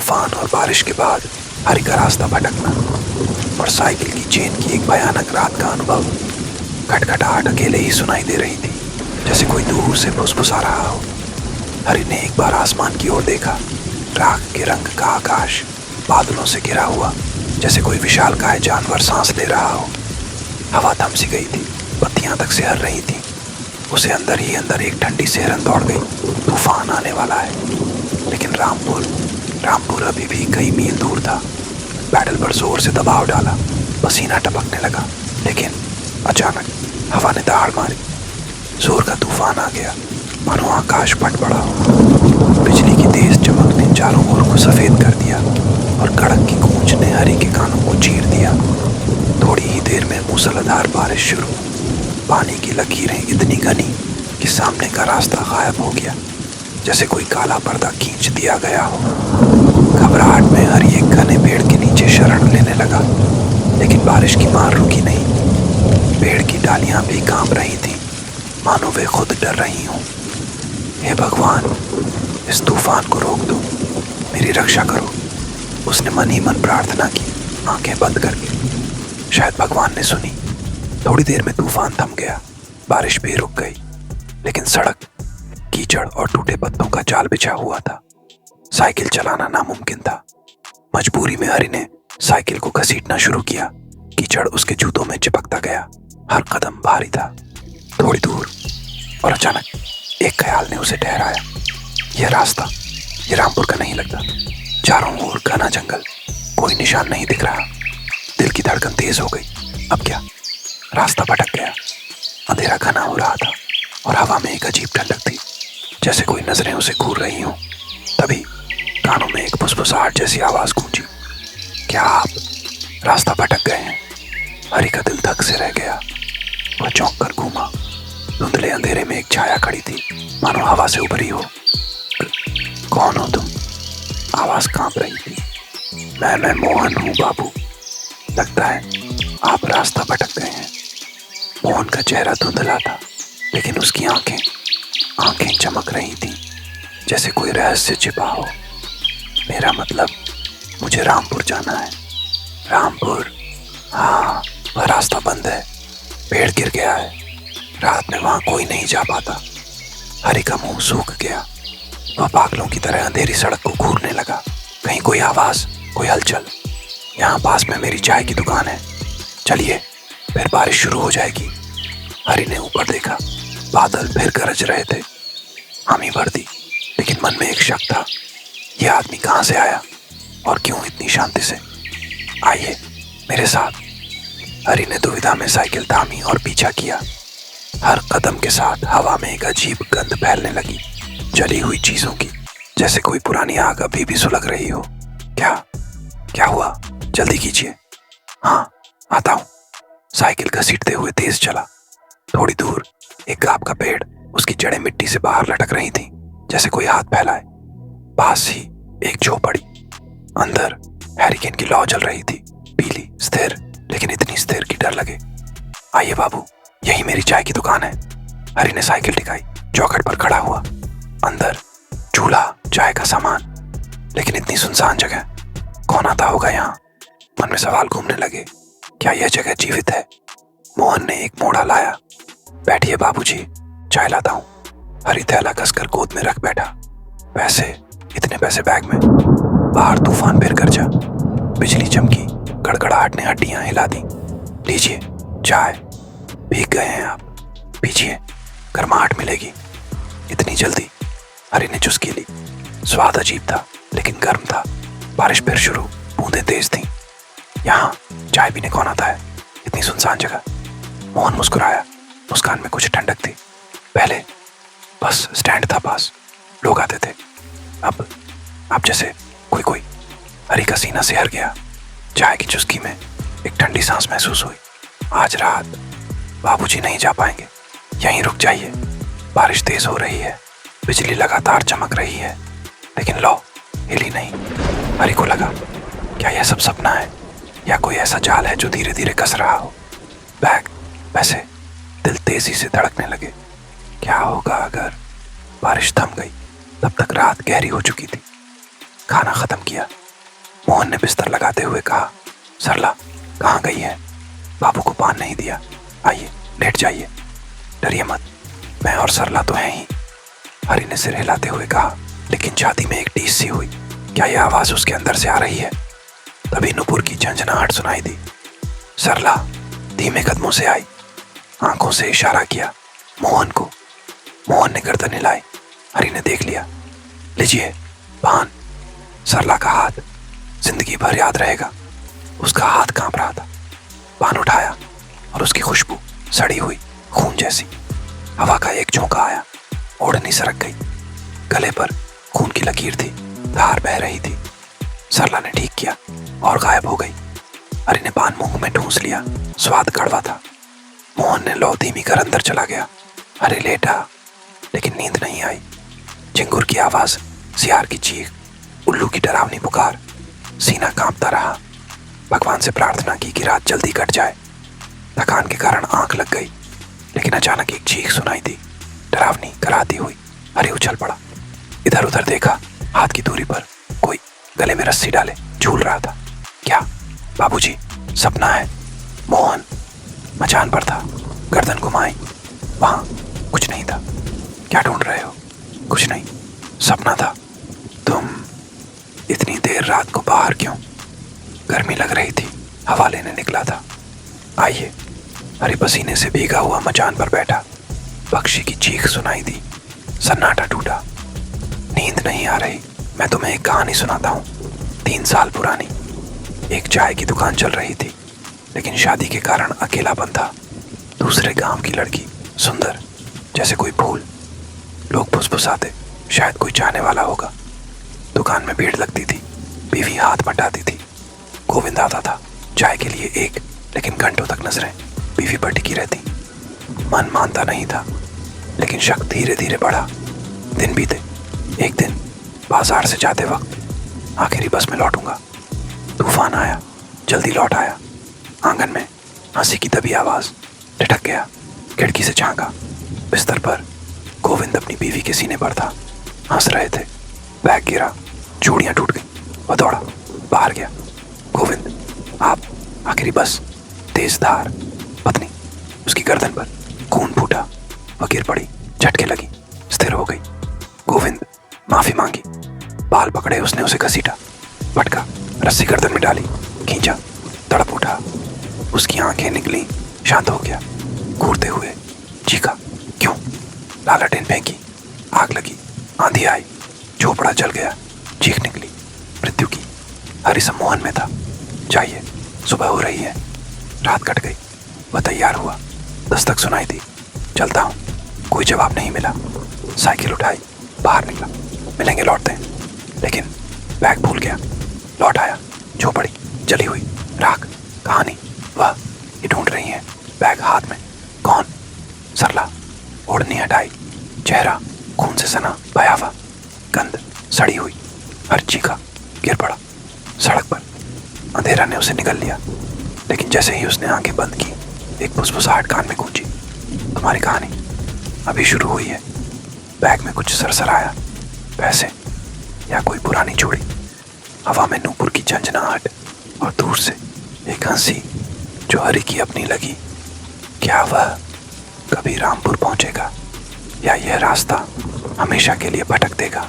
तूफान और बारिश के बाद हरी का रास्ता भटकना और साइकिल की चेन की एक भयानक रात का अनुभव। खटखटाहट अकेले ही सुनाई दे रही थी, जैसे कोई दूर से फुसफुसा रहा हो। हरी ने एक बार आसमान की ओर देखा। राख के रंग का आकाश बादलों से घिरा हुआ, जैसे कोई विशालकाय जानवर सांस ले रहा हो। हवा थम सी गई थी, पत्तियां तक सिहर रही थी। उसे अंदर ही अंदर एक ठंडी सिहरन दौड़ गई। तूफान आने वाला है। लेकिन रामपुर अभी भी कई मील दूर था। पैडल पर जोर से दबाव डाला, पसीना टपकने लगा। लेकिन अचानक हवा ने दहाड़ मारी। जोर का तूफान आ गया, मानो आकाश फट पड़ा हो। बिजली की तेज चमक ने चारों ओर को सफेद कर दिया और कड़क की गूंज ने हरी के कानों को चीर दिया। थोड़ी ही देर में मूसलाधार बारिश शुरू। पानी की लकीरें इतनी घनी कि सामने का रास्ता गायब हो गया, जैसे कोई काला पर्दा खींच दिया गया हो। घबराहट में हरी एक घने पेड़ के नीचे शरण लेने लगा, लेकिन बारिश की मार रुकी नहीं। पेड़ की डालियां भी कांप रही थीं, मानो वे खुद डर रही हों। हे भगवान, इस तूफान को रोक दो, मेरी रक्षा करो। उसने मन ही मन प्रार्थना की, आंखें बंद करके। शायद भगवान ने सुनी। थोड़ी देर में तूफान थम गया, बारिश भी रुक गई, लेकिन सड़क कीचड़ और टूटे पत्तों का जाल बिछा हुआ था। साइकिल चलाना नामुमकिन था। मजबूरी में हरी ने साइकिल को घसीटना शुरू किया। कीचड़ उसके जूतों में चिपकता गया, हर कदम भारी था। थोड़ी दूर और अचानक एक ख्याल ने उसे ठहराया। यह रास्ता ये रामपुर का नहीं लगता। चारों ओर घना जंगल, कोई निशान नहीं दिख रहा। दिल की धड़कन तेज हो गई। अब क्या? रास्ता भटक गया। अंधेरा घना हो रहा था और हवा में एक अजीब ठंडक थी, जैसे कोई नजरें उसे घूर रही हों। तभी कानों में एक फुसफुसाहट जैसी आवाज गूंजी। क्या आप रास्ता भटक गए हैं? हरी का दिल धक से रह गया। वह चौंक कर घूमा। धुंधले अंधेरे में एक छाया खड़ी थी, मानो हवा से उभरी हो। कौन हो तुम? आवाज कांप रही थी। मैं मोहन हूँ बाबू। लगता है आप रास्ता भटक गए हैं। मोहन का चेहरा धुंधला था, लेकिन उसकी आंखें चमक रही थीं, जैसे कोई रहस्य छिपा हो। मेरा मतलब, मुझे रामपुर जाना है। रामपुर? हाँ, वह रास्ता बंद है। पेड़ गिर गया है। रात में वहां कोई नहीं जा पाता। हरी का मुंह सूख गया। वह पागलों की तरह अंधेरी सड़क को घूरने लगा। कहीं कोई आवाज, कोई हलचल। यहाँ पास में मेरी चाय की दुकान है, चलिए, फिर बारिश शुरू हो जाएगी। हरी ने ऊपर देखा। बादल फिर गरज रहे थे। हामी भर दी, लेकिन मन में एक शक था। यह आदमी कहाँ से आया और क्यों इतनी शांति से? आइए मेरे साथ। हरी ने दुविधा में साइकिल थामी और पीछा किया। हर कदम के साथ हवा में एक अजीब गंध फैलने लगी, जली हुई चीजों की, जैसे कोई पुरानी आग अभी भी सुलग रही हो। क्या हुआ? जल्दी कीजिए। हाँ, आता हूँ। साइकिल घसीटते हुए तेज चला। थोड़ी दूर एक गाब का पेड़, उसकी जड़ें मिट्टी से बाहर लटक रही थीं, जैसे कोई हाथ फैलाए। पास ही एक झोपड़ी, अंदर हैरिकेन की लौ जल रही थी, पीली, स्थिर, लेकिन इतनी स्थिर कि डर लगे। आइए बाबू, यही मेरी चाय की दुकान है। हरी ने साइकिल टिकाई, चौखट पर खड़ा हुआ। अंदर चूल्हा, चाय का सामान, लेकिन इतनी सुनसान जगह। कौन आता होगा यहाँ? मन में सवाल घूमने लगे। क्या यह जगह जीवित है? मोहन ने एक मोड़ा लाया। बैठिए बाबूजी, चाय लाता हूँ। हरी थैला कसकर गोद में रख बैठा। पैसे, इतने पैसे बैग में। बाहर तूफान फिर गरजा। बिजली चमकी, गड़गड़ाहट ने हड्डियां हिला दी। लीजिए चाय, भीग गए हैं आप, पीजिए, गर्माहट मिलेगी। इतनी जल्दी? हरी ने चुस्की ली। स्वाद अजीब था, लेकिन गर्म था। बारिश फिर शुरू, बूंदें तेज थीं। यहाँ चाय पीने कौन आता है, इतनी सुनसान जगह? मोहन मुस्कुराया, मुस्कान में कुछ ठंडक थी। पहले बस स्टैंड था पास, लोग आते थे। अब जैसे कोई। हरी का सीना सिहर गया। चाय की चुस्की में एक ठंडी सांस महसूस हुई। आज रात बाबूजी नहीं जा पाएंगे। यहीं रुक जाइए। बारिश तेज हो रही है, बिजली लगातार चमक रही है, लेकिन लौ हिली नहीं। हरी को लगा, क्या यह सब सपना है या कोई ऐसा जाल है जो धीरे धीरे कस रहा हो? बैग, पैसे, दिल तेजी से धड़कने लगे। क्या होगा अगर? बारिश थम गई। तब तक रात गहरी हो चुकी थी। खाना खत्म किया। मोहन ने बिस्तर लगाते हुए कहा, सरला कहाँ गई है? बाबू को पान नहीं दिया। आइए लेट जाइए, डरिए मत, मैं और सरला तो हैं ही। हरि ने सिर हिलाते हुए कहा, लेकिन छाती में एक टीस सी हुई। क्या यह आवाज उसके अंदर से आ रही है? तभी नुपुर की झंझनाहट सुनाई दी। सरला धीमे कदमों से आई, आंखों से इशारा किया मोहन को। मोहन ने गर्दन हिलाई। हरि ने देख लिया। लीजिए पान। सरला का हाथ जिंदगी भर याद रहेगा। उसका हाथ कांप रहा था। पान उठाया और उसकी खुशबू सड़ी हुई खून जैसी। हवा का एक झोंका आया, ओढ़नी सरक गई। गले पर खून की लकीर थी, धार बह रही थी। सरला ने ठीक किया और गायब हो गई। हरि ने पान मुंह में ठूंस लिया, स्वाद कड़वा था। मोहन ने लौ धीमी कर अंदर चला गया। हरि लेटा, लेकिन नींद नहीं आई। चिंगुर की आवाज, सियार की चीख, उल्लू की डरावनी पुकार, सीना कांपता रहा। भगवान से प्रार्थना की कि रात जल्दी कट जाए। थकान के कारण आंख लग गई, लेकिन अचानक एक चीख सुनाई दी, डरावनी कराती हुई। हरि उछल पड़ा, इधर उधर देखा। हाथ की दूरी पर कोई गले में रस्सी डाले झूल रहा था। क्या बाबूजी? सपना है। मोहन मचान पर था। गर्दन घुमाई, वहां कुछ नहीं था। क्या ढूंढ रहे हो? कुछ नहीं, सपना था। तुम इतनी देर रात को बाहर क्यों? गर्मी लग रही थी, हवा लेने निकला था। आइए। हरि पसीने से भीगा हुआ मचान पर बैठा। पक्षी की चीख सुनाई दी। सन्नाटा टूटा। नींद नहीं आ रही। मैं तुम्हें एक कहानी सुनाता हूँ, 3 साल पुरानी। एक चाय की दुकान चल रही थी, लेकिन शादी के कारण अकेलापन था। दूसरे गांव की लड़की, सुंदर जैसे कोई फूल। लोग फुसफुसाते, शायद कोई चाहने वाला होगा। दुकान में भीड़ लगती थी, बीवी हाथ बटाती थी। गोविंद आता था चाय के लिए एक, लेकिन घंटों तक नजरें बीवी पर टिकी रहती। मन मानता नहीं था, लेकिन शक धीरे धीरे बढ़ा। दिन बीते। एक दिन बाजार से जाते वक्त आखिरी बस में लौटूंगा। तूफान आया, जल्दी लौट आया। आंगन में हंसी की दबी आवाज। ठिठक गया, खिड़की से झांका। बिस्तर पर गोविंद अपनी बीवी के सीने पर था, हंस रहे थे। बैग गिरा, चूड़ियां टूट गई। वह दौड़ा, बाहर गया। गोविंद, आप? आखिरी बस। तेज धार, पत्नी। उसकी गर्दन पर खून फूटा। वह गिर पड़ी, झटके लगी, स्थिर हो गई। गोविंद, माफी मांगी। बाल पकड़े उसने उसे घसीटा, पटका, रस्सी गर्दन में डाली, खींचा, तड़प उठा। उसकी आंखें निकली, शांत हो गया। घूरते हुए चीखा, क्यों? लालटेन फेंकी, आग लगी, आंधी आई, झोपड़ा जल गया, चीख निकली, मृत्यु की। हरि सम्मोहन में था। जाइए, सुबह हो रही है। रात कट गई। वह तैयार हुआ, दस्तक सुनाई दी। चलता हूँ। कोई जवाब नहीं मिला। साइकिल उठाई, बाहर निकला। मिलेंगे लौटते हैं। लेकिन बैग भूल गया। लौट आया, झोपड़ी जली हुई, राख, कहानी। वह ये ढूंढ रही है, बैग हाथ में। कौन? सरला। ओढ़नी हटाई, चेहरा खून से सना, भयावह गंध, सड़ी हुई। हर चीखा, गिर पड़ा सड़क पर। अंधेरा ने उसे निगल लिया, लेकिन जैसे ही उसने आंखें बंद की, एक फुसफुसाहट कान में गूंजी। तुम्हारी कहानी अभी शुरू हुई है। बैग में कुछ सरसराया, पैसे या कोई पुरानी चूड़ी। हवा में नूपुर की झंझनाहट और दूर से एक हंसी जो हरि की अपनी लगी। क्या वह कभी रामपुर पहुंचेगा, या यह रास्ता हमेशा के लिए भटक देगा?